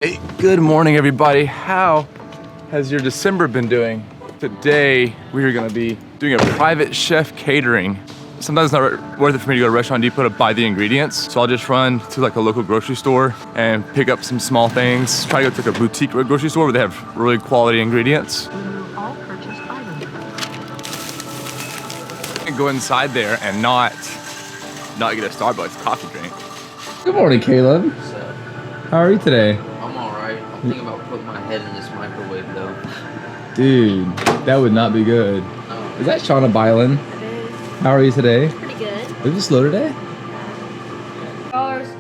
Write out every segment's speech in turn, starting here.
Hey, good morning everybody. How has your December been doing? Today we are gonna be doing a private chef catering. Sometimes it's not worth it for me to go to Restaurant Depot to buy the ingredients. So I'll just run to like a local grocery store and pick up some small things. Try to go to like a boutique grocery store where they have really quality ingredients. All purchased items. And go inside there and not get a Starbucks coffee drink. Good morning, Caleb. What's up? How are you today? I'm alright. I'm thinking about putting my head in this microwave though. Dude, that would not be good. No. Is that Shauna Bylan? It is How are you today? pretty good. Is it slow today?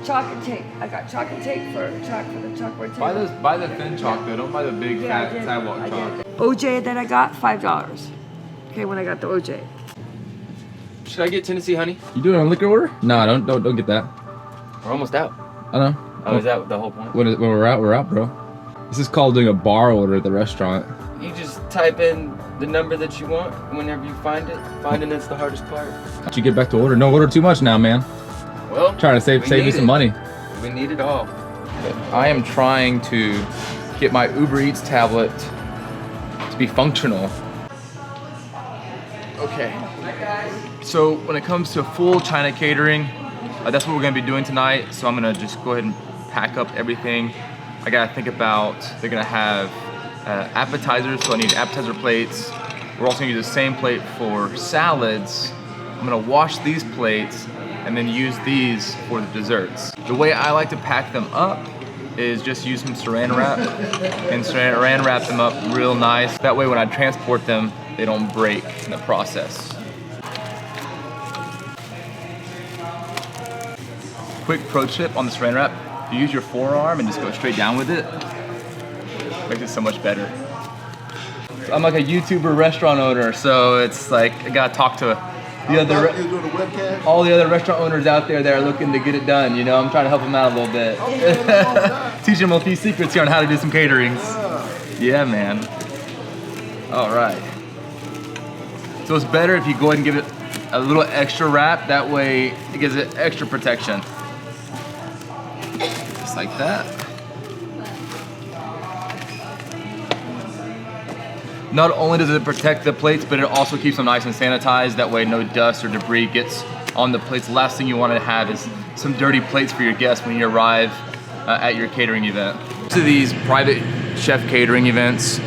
Chocolate cake. I got chocolate cake for the chocolate cake. Buy the thin chalk though, don't buy the big fat sidewalk chalk. OJ that I got, $5. Okay, when I got the OJ. Should I get Tennessee honey? You doing a liquor order? No, don't get that. We're almost out. I know. Oh, is that the whole point? When we're out, bro. This is called doing a bar order at the restaurant. You just type in the number that you want whenever you find it. Finding it's the hardest part. Did you get back to order? No, order too much now, man. Well, Trying to save me some money. We need it all. I am trying to get my Uber Eats tablet to be functional. Okay. So when it comes to full China catering, that's what we're gonna be doing tonight. So I'm gonna just go ahead and pack up everything. I gotta think about, they're gonna have appetizers, so I need appetizer plates. We're also gonna use the same plate for salads. I'm gonna wash these plates and then use these for the desserts. The way I like to pack them up is just use some saran wrap and saran wrap them up real nice. That way when I transport them, they don't break in the process. Quick pro tip on the saran wrap, you use your forearm and just go straight down with it. Makes it so much better. So I'm like a YouTuber restaurant owner, so it's like I gotta talk to the other, all the other restaurant owners out there that are looking to get it done. You know, I'm trying to help them out a little bit. Teach them a few secrets here on how to do some caterings. Yeah, man. All right. So it's better if you go ahead and give it a little extra wrap. That way it gives it extra protection. Just like that. Not only does it protect the plates, but it also keeps them nice and sanitized. That way no dust or debris gets on the plates. The last thing you want to have is some dirty plates for your guests when you arrive at your catering event. To these private chef catering events,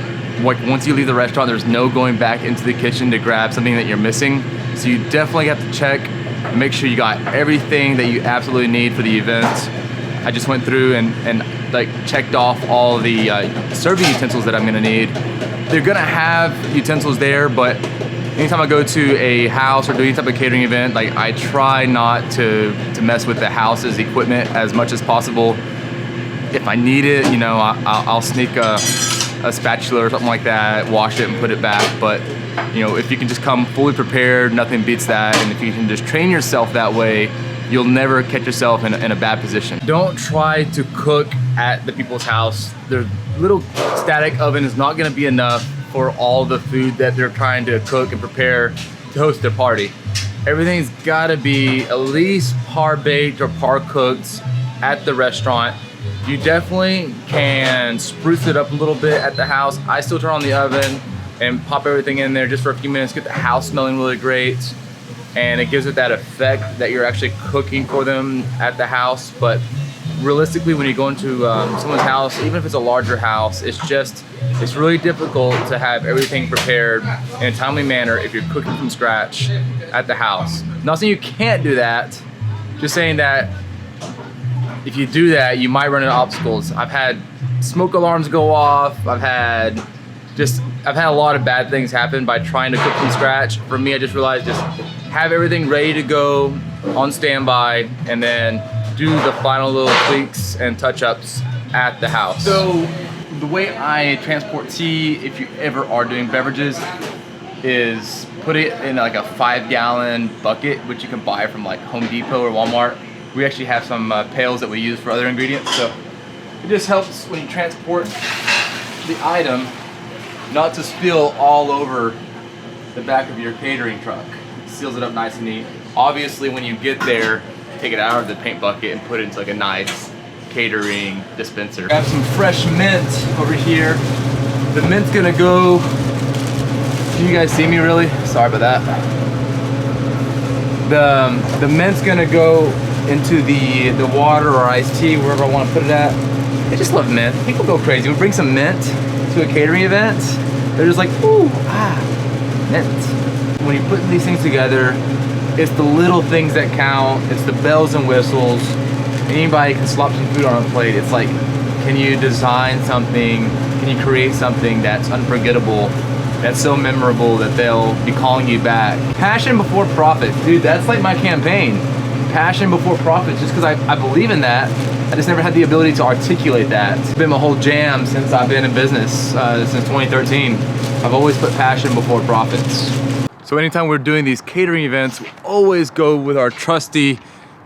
like once you leave the restaurant, there's no going back into the kitchen to grab something that you're missing. So you definitely have to check and make sure you got everything that you absolutely need for the event. I just went through and like checked off all the serving utensils that I'm gonna need. They're gonna have utensils there, but anytime I go to a house or do any type of catering event, like I try not to mess with the house's equipment as much as possible. If I need it, you know, I'll sneak a spatula or something like that, wash it and put it back. But you know, if you can just come fully prepared, nothing beats that. And if you can just train yourself that way, you'll never catch yourself in a bad position. Don't try to cook at the people's house. Their little static oven is not gonna be enough for all the food that they're trying to cook and prepare to host their party. Everything's gotta be at least par baked or par cooked at the restaurant. You definitely can spruce it up a little bit at the house. I still turn on the oven and pop everything in there just for a few minutes, get the house smelling really great. And it gives it that effect that you're actually cooking for them at the house. But realistically, when you go into someone's house, even if it's a larger house, it's really difficult to have everything prepared in a timely manner if you're cooking from scratch at the house. Not saying you can't do that, just saying that if you do that, you might run into obstacles. I've had smoke alarms go off. I've had a lot of bad things happen by trying to cook from scratch. For me, I just realized just have everything ready to go on standby and then do the final little tweaks and touch-ups at the house. So the way I transport tea, if you ever are doing beverages, is put it in like a 5-gallon bucket, which you can buy from like Home Depot or Walmart. We actually have some pails that we use for other ingredients. So it just helps when you transport the item not to spill all over the back of your catering truck. It seals it up nice and neat. Obviously when you get there, take it out of the paint bucket and put it into like a nice catering dispenser. I have some fresh mint over here. The mint's gonna go, can you guys see me really? Sorry about that. The mint's gonna go into the water or iced tea, wherever I wanna put it at. I just love mint. People go crazy. We bring some mint to a catering event, they're just like, ooh, mint. When you put these things together, it's the little things that count. It's the bells and whistles. Anybody can slop some food on a plate. It's like, can you design something? Can you create something that's unforgettable, that's so memorable that they'll be calling you back? Passion before profit. Dude, that's like my campaign. Passion before profit, just because I believe in that. I just never had the ability to articulate that. It's been my whole jam since I've been in business, since 2013. I've always put passion before profits. So anytime we're doing these catering events, we always go with our trusty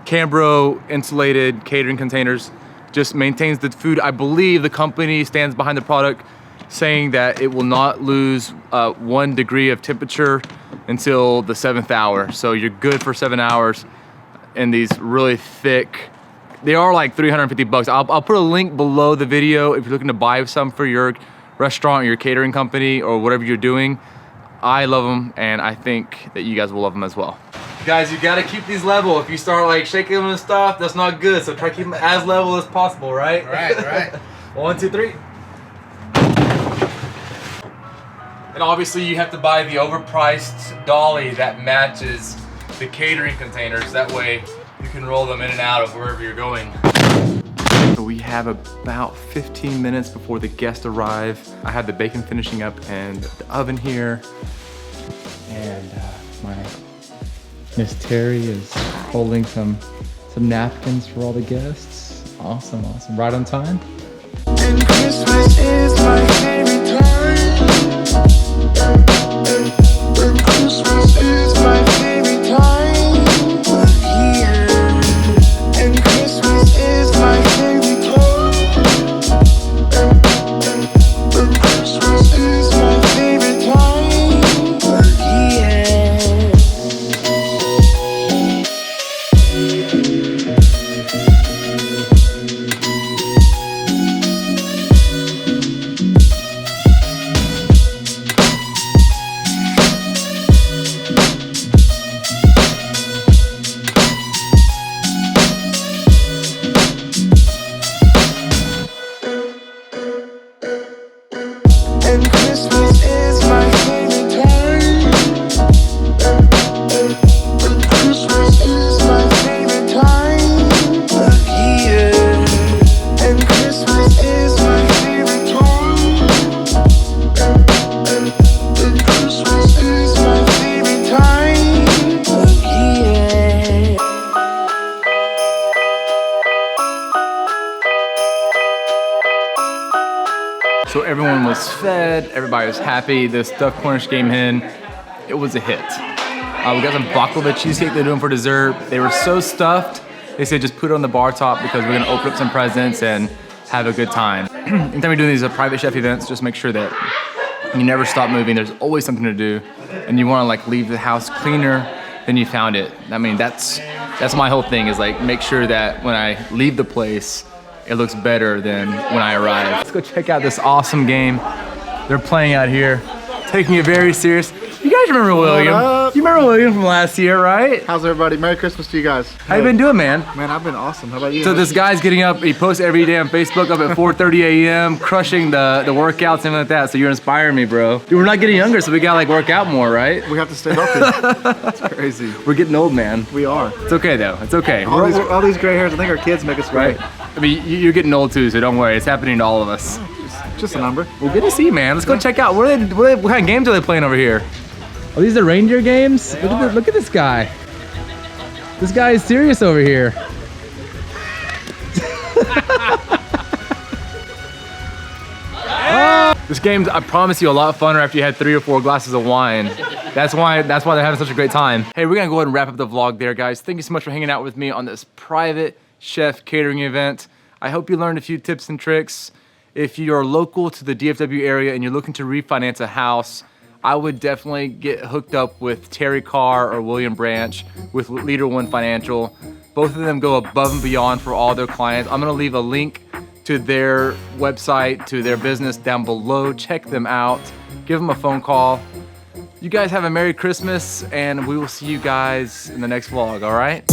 Cambro insulated catering containers. Just maintains the food. I believe the company stands behind the product, saying that it will not lose 1 degree of temperature until the 7th hour. So you're good for 7 hours in these really thick, they are like 350 bucks. I'll put a link below the video if you're looking to buy some for your restaurant or your catering company or whatever you're doing. I love them, and I think that you guys will love them as well. Guys, you gotta keep these level. If you start like shaking them and stuff, that's not good. So try to keep them as level as possible, right? Right. 1, 2, 3. And obviously you have to buy the overpriced dolly that matches the catering containers. That way you can roll them in and out of wherever you're going. So we have about 15 minutes before the guests arrive. I have the bacon finishing up in the oven here. And my Miss Terri is holding some napkins for all the guests. Awesome. Right on time. And Christmas is my favorite time. And Christmas is my favorite time of year. And Christmas is my favorite time. And Christmas is my favorite time of year. And Christmas is my favorite time. And Christmas is my favorite time of year. And Christmas is my favorite time. And Christmas is my favorite time of year. So everyone was fed, everybody was happy. The stuffed Cornish game hen, it was a hit. We got some baklava cheesecake they're doing for dessert. They were so stuffed, they said just put it on the bar top because we're gonna open up some presents and have a good time. Anytime we do these private chef events, just make sure that you never stop moving. There's always something to do, and you wanna like leave the house cleaner than you found it. I mean, that's my whole thing, is like make sure that when I leave the place, it looks better than when I arrive. Let's go check out this awesome game they're playing out here, taking it very serious. You guys remember William? You remember William from last year, right? How's everybody? Merry Christmas to you guys. How you been doing, man? Man, I've been awesome. How about you? So this guy's getting up, he posts every day on Facebook up at 4:30 a.m., crushing the workouts and like that. So you're inspiring me, bro. Dude, we're not getting younger, so we gotta like work out more, right? We have to stay healthy. It's crazy. We're getting old, man. We are. It's okay though, it's okay. All these gray hairs, I think our kids make us Right. gray. I mean, you're getting old too, so don't worry. It's happening to all of us. Just a number. Well, good to see you, man. Let's go check out. What kind of games are they playing over here? Oh, these are reindeer games? Look at this guy. This guy is serious over here. This game's, I promise you, a lot funner after you had 3 or 4 glasses of wine. That's why they're having such a great time. Hey, we're gonna go ahead and wrap up the vlog there, guys. Thank you so much for hanging out with me on this private chef catering event. I hope you learned a few tips and tricks. If you're local to the DFW area and you're looking to refinance a house, I would definitely get hooked up with Terri Carr or William Branch with Leader One Financial. Both of them go above and beyond for all their clients. I'm gonna leave a link to their website, to their business down below. Check them out. Give them a phone call. You guys have a Merry Christmas, and we will see you guys in the next vlog, all right?